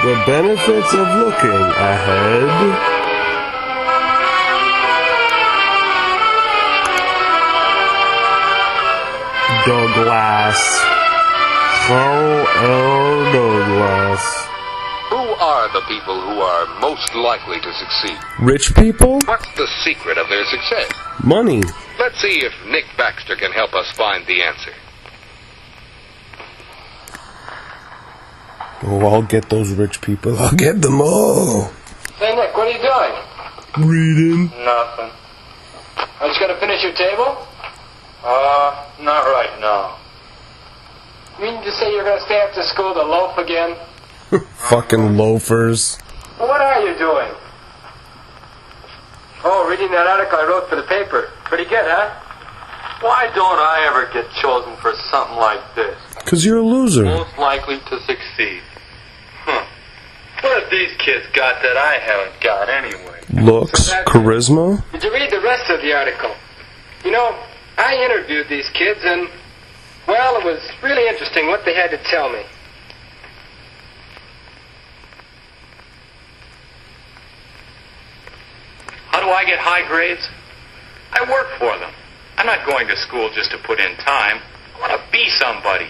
The benefits of looking ahead. Douglas. Carl L. Douglas. Who are the people who are most likely to succeed? Rich people? What's the secret of their success? Money. Let's see if Nick Baxter can help us find the answer. Oh, I'll get those rich people. I'll get them all. Hey, Nick, what are you doing? Reading. Nothing. I just gotta finish your table? Not right now. You mean to say you're gonna stay after school to loaf again? Fucking loafers. Well, what are you doing? Oh, reading that article I wrote for the paper. Pretty good, huh? Why don't I ever get chosen for something like this? 'Cause you're a loser. Most likely to succeed. What have these kids got that I haven't got anyway? Looks, charisma. Did you read the rest of the article? You know, I interviewed these kids and, well, it was really interesting what they had to tell me. How do I get high grades? I work for them. I'm not going to school just to put in time. I want to be somebody.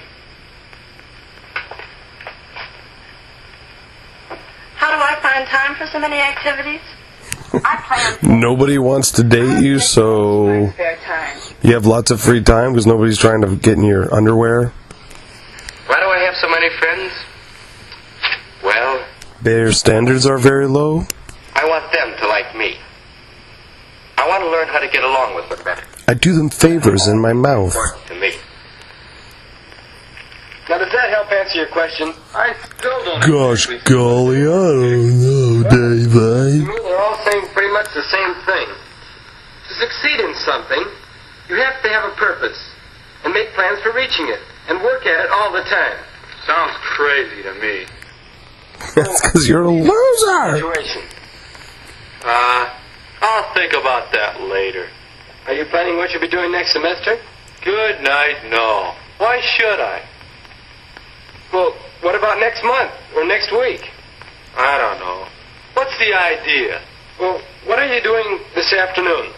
How do I find time for so many activities? I plan. Nobody wants to date you, so Spare time. you have lots of free time because nobody's trying to get in your underwear. Why do I have so many friends? Well, Their standards are very low. I want them to like me. I want to learn how to get along with them better. I do them favors in my mouth. Important to me. Now, does that help answer your question? I still don't Gosh golly, I don't know, Dave. To me, they're all saying pretty much the same thing. To succeed in something, you have to have a purpose and make plans for reaching it and work at it all the time. Sounds crazy to me. That's because you're a loser. Situation. I'll think about that later. Are you planning what you'll be doing next semester? Good night, no. Why should I? Well, what about next month or next week? I don't know. What's the idea? Well, what are you doing this afternoon?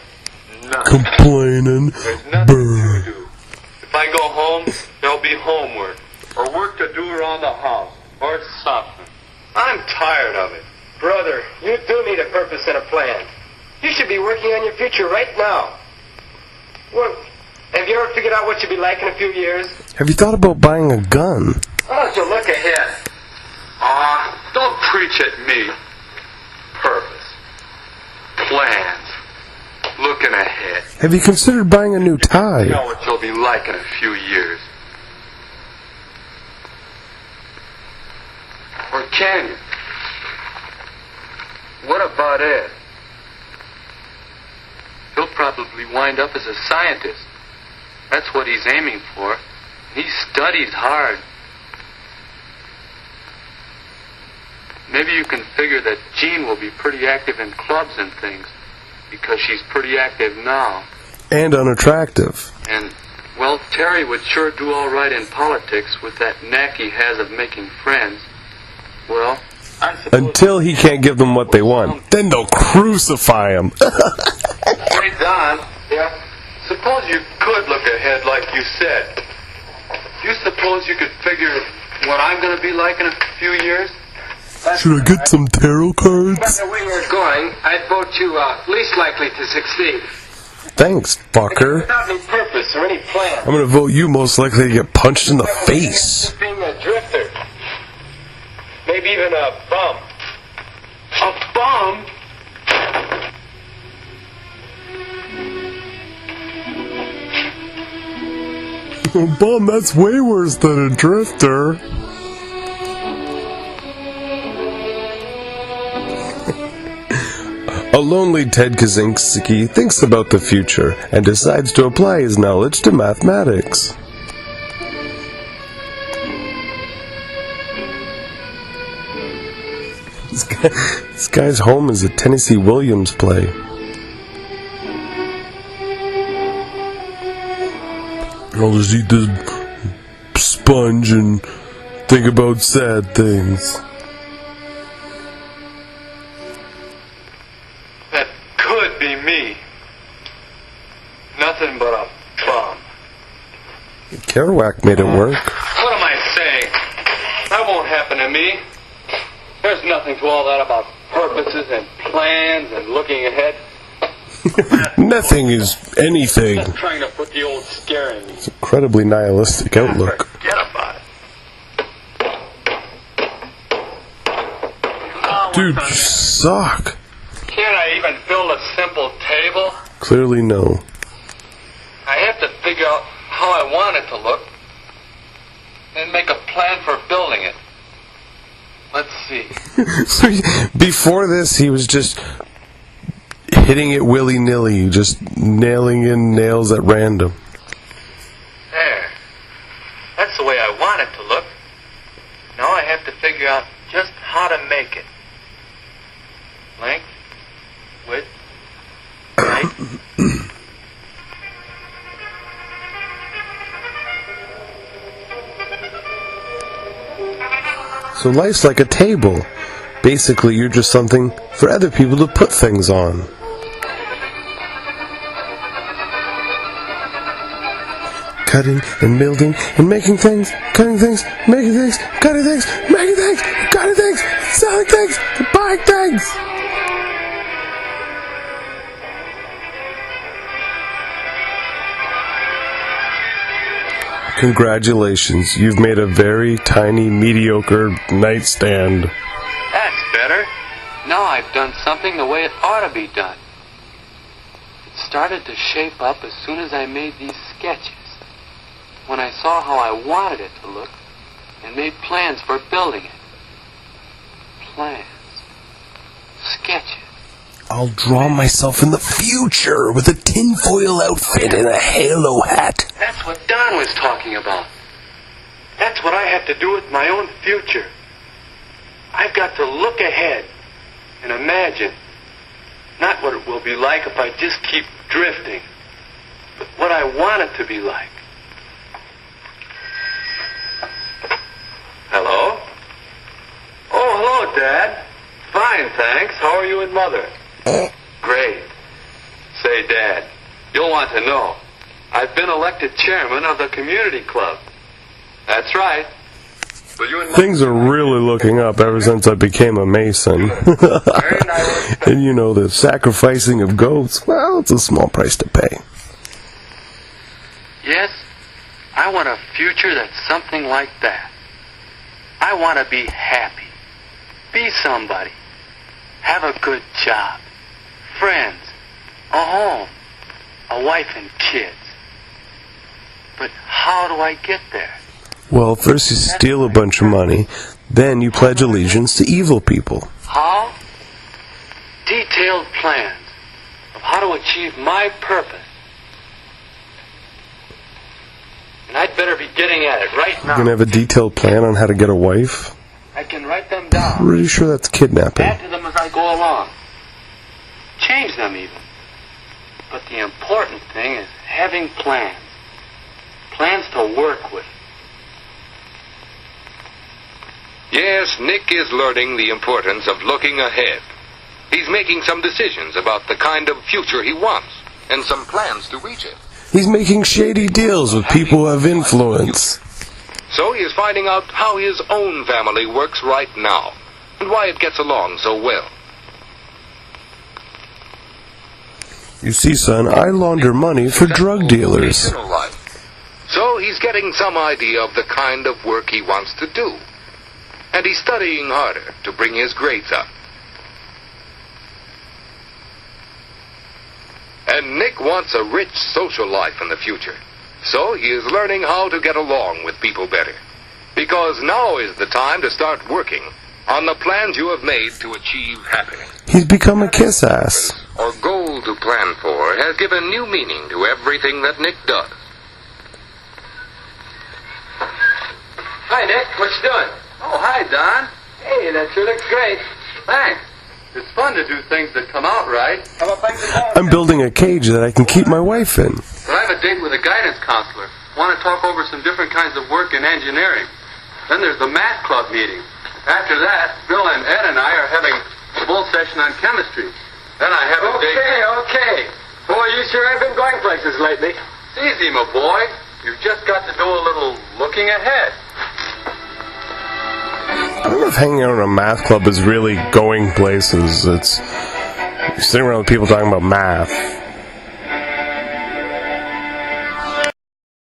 Nothing. Complaining. There's nothing to do. If I go home, there'll be homework, or work to do around the house, or something. I'm tired of it. Brother, you do need a purpose and a plan. You should be working on your future right now. Well, have you ever figured out what you'll be like in a few years? Have you thought about buying a gun? Why don't you look ahead? Don't preach at me. Purpose. Plans. Looking ahead. Have you considered buying a new You tie? know what you'll be like in a few years. Or can you? What about Ed? He'll probably wind up as a scientist. That's what he's aiming for. He studies hard. Maybe you can figure that Jean will be pretty active in clubs and things, because she's pretty active now. And unattractive. And, well, Terry would sure do all right in politics with that knack he has of making friends. Well, I suppose... Until he can't give them what they want. Then they'll crucify him. Hey, Don. Yeah? Suppose you could look ahead like you said. Do you suppose you could figure what I'm going to be like in a few years? Should I get some tarot But cards? the way you're going, I'd vote you least likely to succeed. Thanks, fucker. Without any purpose or any plan. I'm gonna vote you most likely to get punched in the face. Being a drifter. Maybe even a bum. A bum? Bum, that's way worse than a drifter. A lonely Ted Kaczynski thinks about the future and decides to apply his knowledge to mathematics. This guy's home is a Tennessee Williams play. I'll just eat this sponge and think about sad things. Kerouac made it work. What am I saying? That won't happen to me. There's nothing to all that about purposes and plans and looking ahead. Nothing is anything. Just trying to put the old scare in me. It's an incredibly nihilistic outlook. Forget about it. Dude, you suck. Can't I even build a simple table? Clearly no. I have to figure out how I want it to look and make a plan for building it. Let's see. Before this, he was just hitting it willy-nilly, just nailing in nails at random. There. That's the way I want it to look. Now I have to figure out just how to make it. Length, width, height. So life's like a table. Basically, you're just something for other people to put things on. Cutting and building and making things, cutting things, making things, cutting things, making things, cutting things, selling things, buying things. Congratulations, you've made a very tiny, mediocre nightstand. That's better. Now I've done something the way it ought to be done. It started to shape up as soon as I made these sketches. When I saw how I wanted it to look and made plans for building it. Plans. Sketches. I'll draw myself in the future with a tinfoil outfit and a halo hat. That's what Don was talking about. That's what I have to do with my own future. I've got to look ahead and imagine not what it will be like if I just keep drifting, but what I want it to be like. Hello? Oh, hello, Dad. Fine, thanks. How are you and Mother? Great. Say, Dad, you'll want to know. I've been elected chairman of the community club. That's right. So you and Things are really looking up ever since I became a Mason. And you know, the sacrificing of goats, well, it's a small price to pay. Yes, I want a future that's something like that. I want to be happy. Be somebody. Have a good job. Friends. A home. A wife and kids. But how do I get there? Well, first you steal a bunch of money, then you pledge allegiance to evil people. How? Detailed plans of how to achieve my purpose. And I'd better be getting at it right now. You're gonna have a detailed plan on how to get a wife? I can write them down. Pretty sure that's kidnapping. Add to them as I go along. Change them even. But the important thing is having plans. Plans to work with. Yes, Nick is learning the importance of looking ahead. He's making some decisions about the kind of future he wants, and some plans to reach it. He's making shady deals with people who have influence. So he is finding out how his own family works right now, and why it gets along so well. You see, son, I launder money for drug dealers. So he's getting some idea of the kind of work he wants to do. And he's studying harder to bring his grades up. And Nick wants a rich social life in the future. So he is learning how to get along with people better. Because now is the time to start working on the plans you have made to achieve happiness. He's become a kiss ass. Or goal to plan for has given new meaning to everything that Nick does. Hi, Nick. What you doing? Oh, hi, Don. Hey, that sure looks great. Thanks. It's fun to do things that come out right. How about things at home? I'm building a cage that I can keep my wife in. But I have a date with a guidance counselor. Want to talk over some different kinds of work in engineering. Then there's the math club meeting. After that, Bill and Ed and I are having a full session on chemistry. Then I have a date... Okay. Boy, you sure have been going places lately. It's easy, my boy. You've just got to do ahead. I don't know if hanging out in a math club is really going places. It's sitting around with people talking about math.